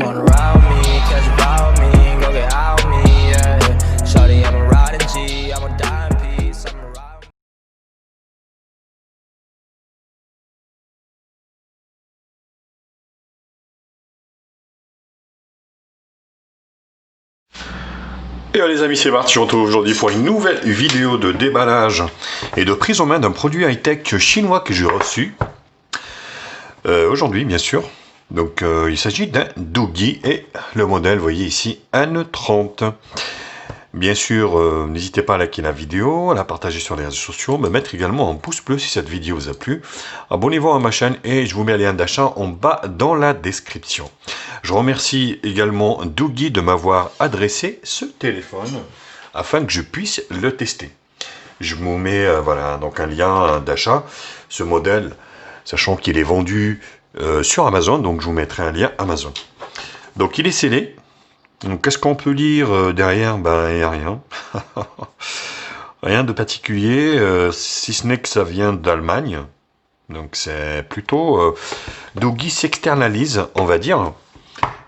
Wanna ride me, catch a vibe with me, go get out with me, yeah. Shawty, I'm a riding G, I'm a dying piece, I'm a ride. Et les amis, c'est Bart, je vous retrouve aujourd'hui pour une nouvelle vidéo de déballage et de prise en main d'un produit high-tech chinois que j'ai reçu aujourd'hui, bien sûr. Donc il s'agit d'un Doogee et le modèle, vous voyez ici, N30. Bien sûr, n'hésitez pas à liker la vidéo, à la partager sur les réseaux sociaux, me mettre également un pouce bleu si cette vidéo vous a plu. Abonnez-vous à ma chaîne et je vous mets le lien d'achat en bas dans la description. Je remercie également Doogee de m'avoir adressé ce téléphone afin que je puisse le tester. Je vous mets voilà, donc un lien d'achat. Ce modèle, sachant qu'il est vendu sur Amazon, donc je vous mettrai un lien Amazon. Donc il est scellé. Donc qu'est-ce qu'on peut lire derrière? Ben il n'y a rien. Rien de particulier, si ce n'est que ça vient d'Allemagne. Donc c'est plutôt Doogee s'externalise, on va dire.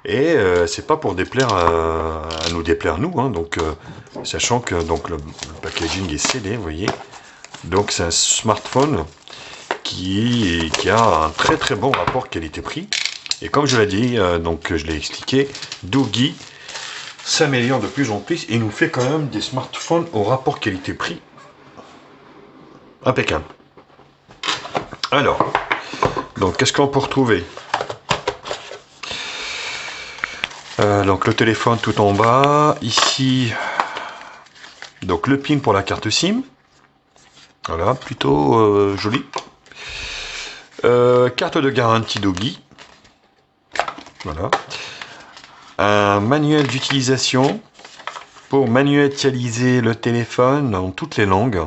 Et c'est pas pour déplaire à nous déplaire nous, hein, donc sachant que donc le packaging est scellé, vous voyez. Donc c'est un smartphone qui a un très très bon rapport qualité-prix. Et comme je l'ai dit, donc je l'ai expliqué, Doogee s'améliore de plus en plus et nous fait quand même des smartphones au rapport qualité-prix impeccable. Alors, donc qu'est-ce qu'on peut retrouver? Donc le téléphone tout en bas, ici, donc le pin pour la carte SIM, voilà, plutôt joli. Carte de garantie Doogee, voilà. Un manuel d'utilisation pour manualiser le téléphone en toutes les langues,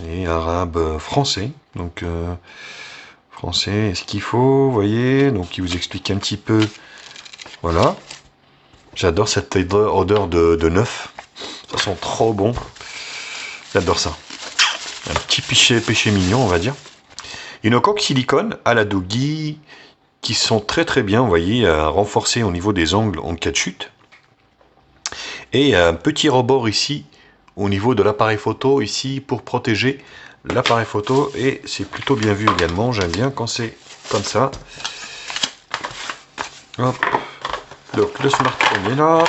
et arabe, français, donc français, ce qu'il faut, vous voyez, donc il vous explique un petit peu. Voilà, j'adore cette odeur de neuf, ça sent trop bon, j'adore ça. Un petit péché mignon, on va dire. Une coque silicone à la Doogee qui sont très très bien, vous voyez, renforcées au niveau des angles en cas de chute. Et un petit rebord ici au niveau de l'appareil photo ici pour protéger l'appareil photo, et c'est plutôt bien vu également, j'aime bien quand c'est comme ça. Hop. Donc le smartphone est là,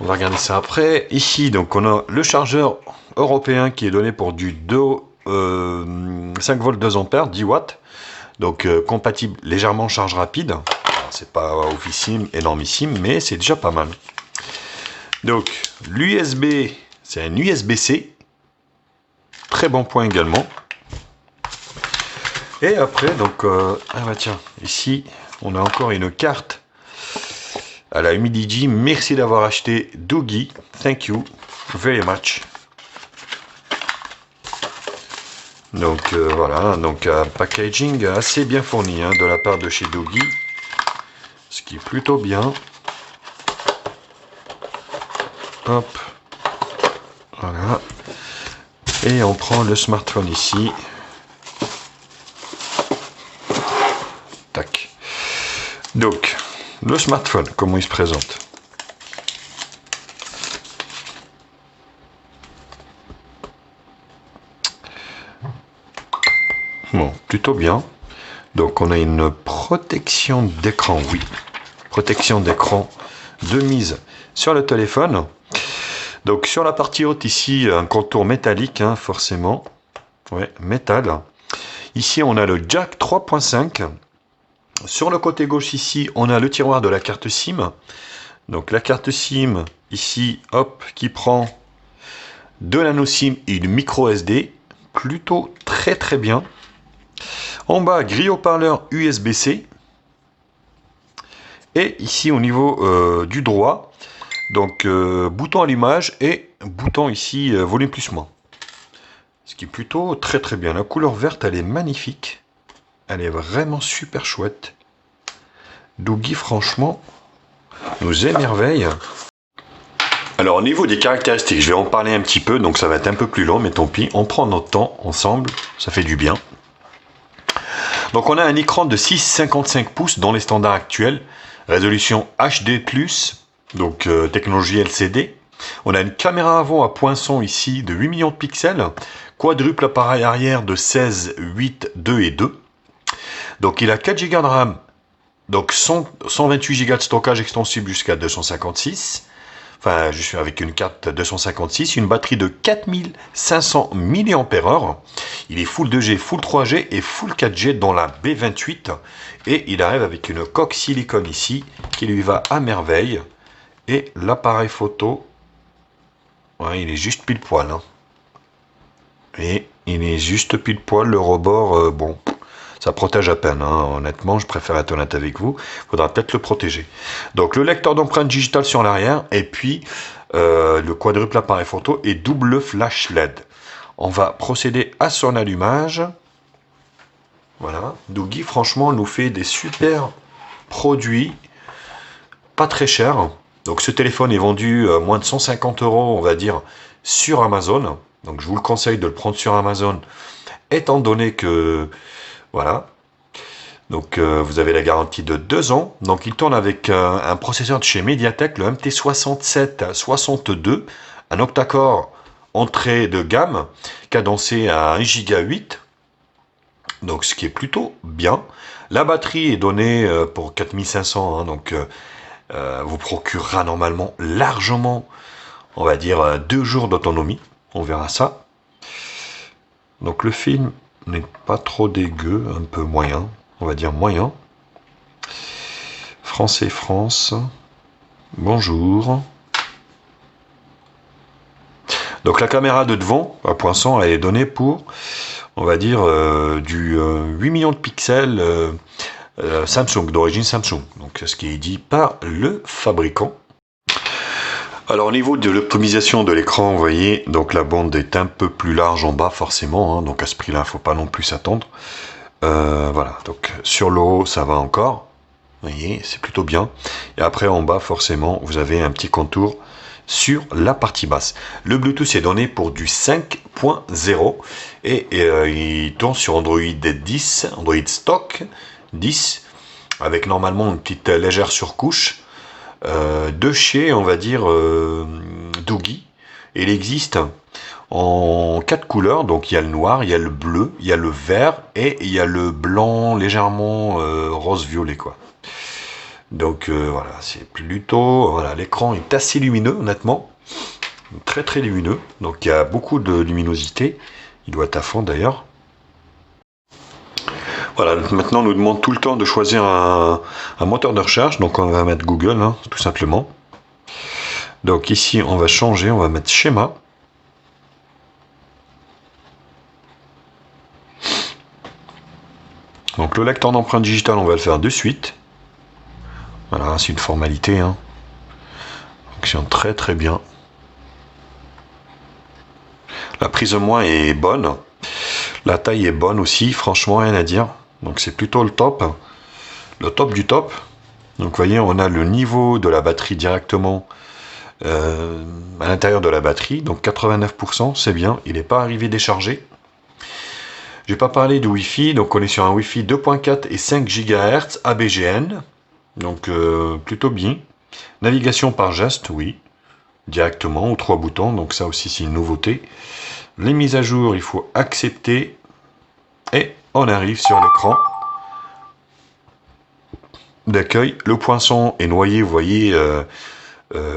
on va regarder ça après. Ici donc on a le chargeur européen qui est donné pour du 5 volts 2 ampères 10 watts, donc compatible légèrement charge rapide. C'est pas officime, énormissime, mais c'est déjà pas mal. Donc l'USB, c'est un USB-C, très bon point également. Et après donc ah bah tiens, ici on a encore une carte à la Humidigi. Merci d'avoir acheté Doogee, thank you very much. Donc voilà, donc un packaging assez bien fourni hein, de la part de chez Doogee, ce qui est plutôt bien. Hop, voilà, et on prend le smartphone ici. Tac. Donc le smartphone, comment il se présente? Bon, plutôt bien. Donc on a une protection d'écran, oui. Protection d'écran de mise sur le téléphone. Donc sur la partie haute ici, un contour métallique, hein, forcément. Ouais, métal. Ici on a le jack 3.5. Sur le côté gauche ici, on a le tiroir de la carte SIM. Donc la carte SIM ici, hop, qui prend de l'anneau SIM et une micro SD. Plutôt très très bien. En bas, grille haut-parleur USB-C. Et ici au niveau du droit, donc bouton allumage et bouton ici volume plus moins. Ce qui est plutôt très très bien. La couleur verte, elle est magnifique. Elle est vraiment super chouette. Doogee, franchement, nous émerveille. Alors au niveau des caractéristiques, je vais en parler un petit peu, donc ça va être un peu plus long, mais tant pis. On prend notre temps ensemble, ça fait du bien. Donc on a un écran de 6,55 pouces dans les standards actuels, résolution HD+, donc technologie LCD. On a une caméra avant à poinçon ici de 8 millions de pixels, quadruple appareil arrière de 16, 8, 2 et 2. Donc il a 4 Go de RAM, donc 128 Go de stockage extensible jusqu'à 256. Enfin, je suis avec une carte 256, une batterie de 4500 mAh. Il est full 2G, full 3G et full 4G dans la B28. Et il arrive avec une coque silicone ici qui lui va à merveille. Et l'appareil photo, ouais, il est juste pile poil. Hein. Et il est juste pile poil. Le rebord, bon, ça protège à peine. Hein. Honnêtement, je préfère être honnête avec vous. Il faudra peut-être le protéger. Donc le lecteur d'empreintes digitales sur l'arrière. Et puis le quadruple appareil photo et double flash LED. On va procéder à son allumage. Voilà. Doogee, franchement, nous fait des super produits. Pas très chers. Donc ce téléphone est vendu moins de 150 €, on va dire, sur Amazon. Donc je vous le conseille de le prendre sur Amazon, étant donné que, voilà, donc vous avez la garantie de 2 ans. Donc il tourne avec un processeur de chez Mediatek, le MT6762, un octa-core entrée de gamme, cadencé à 1 Go 8, donc ce qui est plutôt bien. La batterie est donnée pour 4500, hein, donc vous procurera normalement largement, on va dire, 2 jours d'autonomie. On verra ça. Donc le film n'est pas trop dégueu, un peu moyen, on va dire moyen. France et France. Bonjour. Donc la caméra de devant, à poinçon, elle est donnée pour, on va dire, du 8 millions de pixels Samsung, d'origine Samsung. Donc ce qui est dit par le fabricant. Alors au niveau de l'optimisation de l'écran, vous voyez, donc la bande est un peu plus large en bas forcément, hein, donc à ce prix-là, il ne faut pas non plus s'attendre. Voilà, donc sur le haut, ça va encore, vous voyez, c'est plutôt bien. Et après en bas, forcément, vous avez un petit contour sur la partie basse. Le Bluetooth est donné pour du 5.0 et il tourne sur Android 10, Android stock 10, avec normalement une petite légère surcouche. De chez, on va dire, Doogee. Et il existe en 4 couleurs, donc il y a le noir, il y a le bleu, il y a le vert et il y a le blanc légèrement rose-violet, quoi. Donc voilà, c'est plutôt, voilà, l'écran est assez lumineux, honnêtement, très très lumineux, donc il y a beaucoup de luminosité, il doit être à fond d'ailleurs. Voilà, maintenant on nous demande tout le temps de choisir un moteur de recherche, donc on va mettre Google, hein, tout simplement. Donc ici on va changer, on va mettre schéma. Donc le lecteur d'empreintes digitales, on va le faire de suite. Voilà, c'est une formalité, hein. Fonctionne très très bien. La prise de moins est bonne. La taille est bonne aussi, franchement rien à dire. Donc c'est plutôt le top du top. Donc vous voyez, on a le niveau de la batterie directement à l'intérieur de la batterie. Donc 89%, c'est bien, il n'est pas arrivé déchargé. Je n'ai pas parlé de Wi-Fi, donc on est sur un Wi-Fi 2.4 et 5 GHz ABGN. Donc plutôt bien. Navigation par geste, oui, directement, ou 3 boutons, donc ça aussi c'est une nouveauté. Les mises à jour, il faut accepter. Et on arrive sur l'écran d'accueil. Le poinçon est noyé, vous voyez,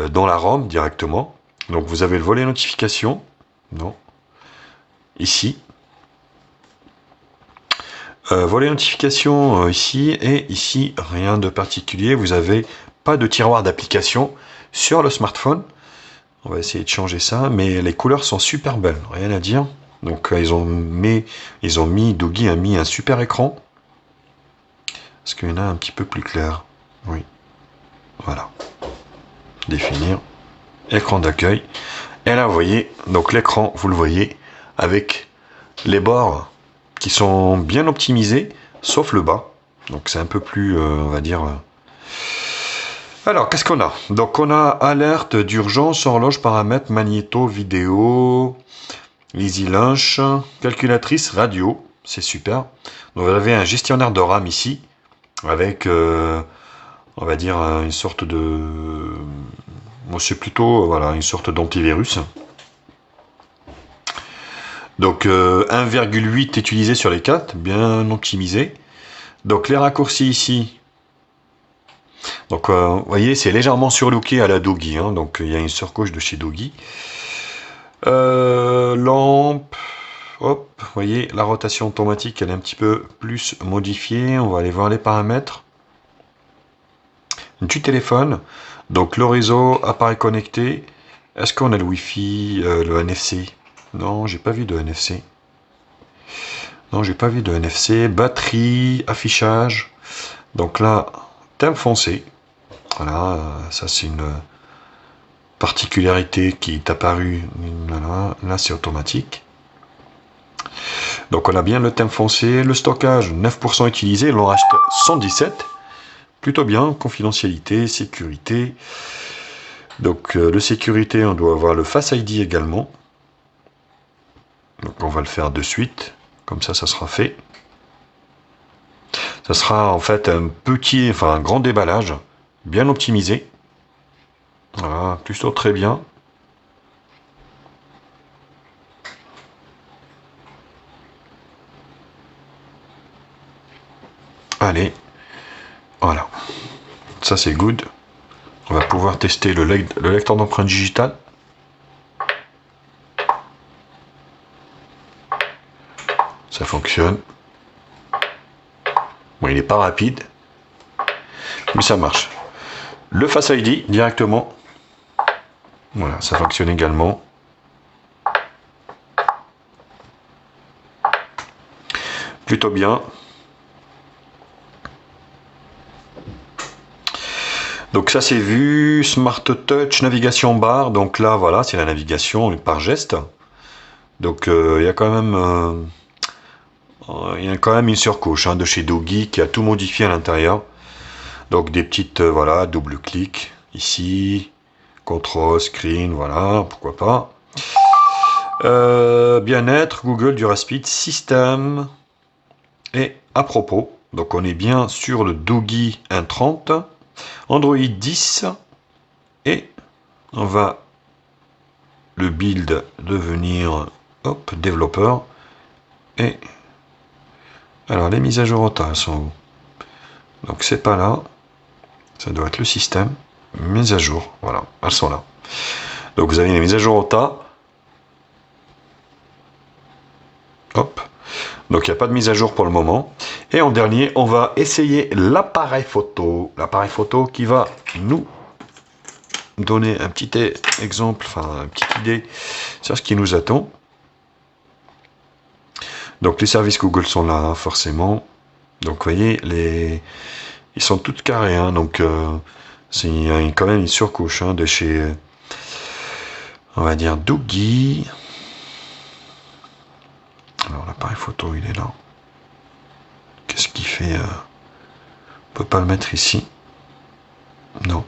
dans la ROM directement. Donc vous avez le volet notification. Non. Ici. Volet notification ici. Et ici, rien de particulier. Vous n'avez pas de tiroir d'application sur le smartphone. On va essayer de changer ça. Mais les couleurs sont super belles. Rien à dire. Donc Doogee a mis un super écran. Est-ce qu'il y en a un petit peu plus clair? Oui. Voilà. Définir. Écran d'accueil. Et là, vous voyez, donc l'écran, vous le voyez, avec les bords qui sont bien optimisés, sauf le bas. Donc c'est un peu plus, on va dire... Alors, qu'est-ce qu'on a? Donc on a alerte d'urgence, horloge, paramètres, magnéto, vidéo... Easy Lunch, calculatrice radio, c'est super. Donc vous avez un gestionnaire de RAM ici, avec, on va dire, une sorte de... Moi, c'est plutôt, voilà, une sorte d'antivirus. Donc 1,8 utilisé sur les 4, bien optimisé. Donc les raccourcis ici, donc vous voyez, c'est légèrement surlooké à la Doogee, hein, donc il y a une surcouche de chez Doogee. Lampe, hop, vous voyez, la rotation automatique, elle est un petit peu plus modifiée. On va aller voir les paramètres. Du téléphone, donc le réseau, appareil connecté. Est-ce qu'on a le Wi-Fi, le NFC? Non, j'ai pas vu de NFC. Non, j'ai pas vu de NFC. Batterie, affichage. Donc là, thème foncé. Voilà, ça c'est une particularité qui est apparue. Voilà, là c'est automatique. Donc on a bien le thème foncé. Le stockage, 9% utilisé. L'on reste 117. Plutôt bien. Confidentialité, sécurité. Donc le sécurité, on doit avoir le Face ID également. Donc on va le faire de suite. Comme ça sera fait. Ça sera en fait un grand déballage, bien optimisé. Voilà, plutôt très bien. Allez, voilà. Ça c'est good. On va pouvoir tester le lecteur d'empreintes digitales. Ça fonctionne. Bon, il n'est pas rapide, mais ça marche. Le Face ID directement. Voilà, ça fonctionne également. Plutôt bien. Donc ça c'est vu, Smart Touch, navigation barre. Donc là voilà, c'est la navigation par geste. Donc il y a quand même une surcouche de chez Doogee qui a tout modifié à l'intérieur. Donc des petites voilà, double clic ici, contrôle, screen, voilà, pourquoi pas. Bien-être, Google, Duraspeed, système. Et à propos, donc on est bien sur le Doogee 1.30, Android 10, et on va le build devenir hop, développeur. Et alors les mises à jour OTA, elles sont où? Donc c'est pas là, ça doit être le système. Mise à jour, voilà, elles sont là. Donc vous avez les mises à jour OTA. Hop. Donc il n'y a pas de mise à jour pour le moment. Et en dernier, on va essayer l'appareil photo. L'appareil photo qui va nous donner un petit exemple, enfin une petite idée sur ce qui nous attend. Donc les services Google sont là, forcément. Donc vous voyez, ils sont toutes carrés, hein, donc c'est quand même une surcouche de chez, on va dire, Doogee. Alors l'appareil photo, il est là. Qu'est-ce qu'il fait on peut pas le mettre ici. Non.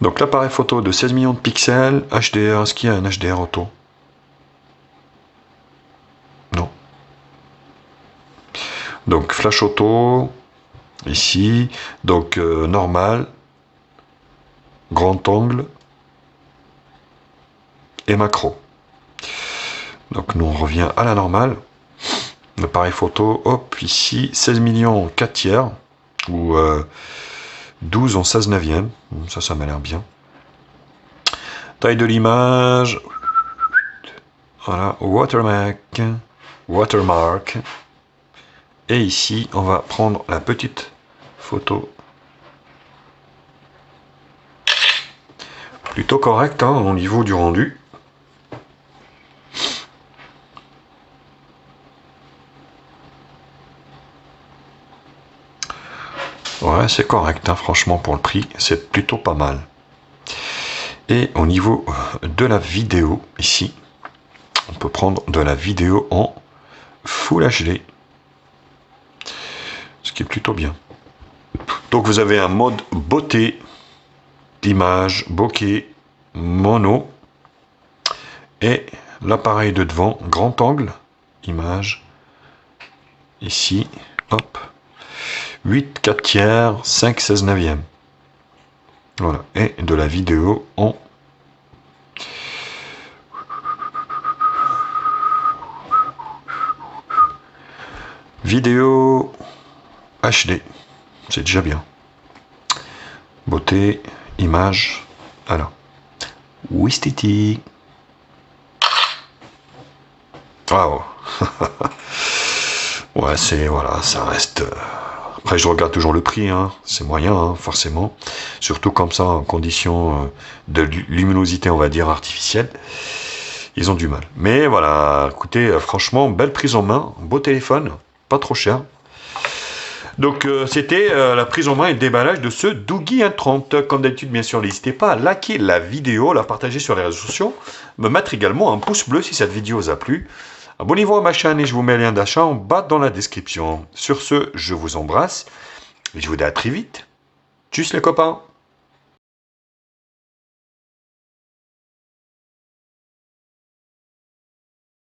Donc l'appareil photo de 16 millions de pixels, HDR, est-ce qu'il y a un HDR auto? Non. Donc flash auto, ici, donc normal, grand angle et macro. Donc nous on revient à la normale. L'appareil photo, hop, ici, 16 millions 4 tiers, ou 12 en 16 neuvième, ça m'a l'air bien. Taille de l'image, voilà, watermark, et ici, on va prendre la petite photo. Plutôt correct au niveau du rendu. Ouais, c'est correct, franchement, pour le prix, c'est plutôt pas mal. Et au niveau de la vidéo, ici, on peut prendre de la vidéo en Full HD, ce qui est plutôt bien. Donc vous avez un mode beauté, d'image, bokeh, mono, et l'appareil de devant, grand angle, image, ici, hop, 8, 4 tiers, 5, 16 neuvième. Voilà, et de la vidéo en vidéo HD, c'est déjà bien. Beauté, image, voilà. Wistiti. Waouh. Ouais, c'est, voilà, ça reste... Après, je regarde toujours le prix, hein. C'est moyen, hein, forcément. Surtout comme ça, en conditions de luminosité, on va dire, artificielle. Ils ont du mal. Mais voilà, écoutez, franchement, belle prise en main, beau téléphone, pas trop cher. Donc c'était la prise en main et le déballage de ce Doogee 1.30. Comme d'habitude, bien sûr, n'hésitez pas à liker la vidéo, la partager sur les réseaux sociaux, me mettre également un pouce bleu si cette vidéo vous a plu. Abonnez-vous à ma chaîne et je vous mets le lien d'achat en bas dans la description. Sur ce, je vous embrasse et je vous dis à très vite. Tchuss les copains!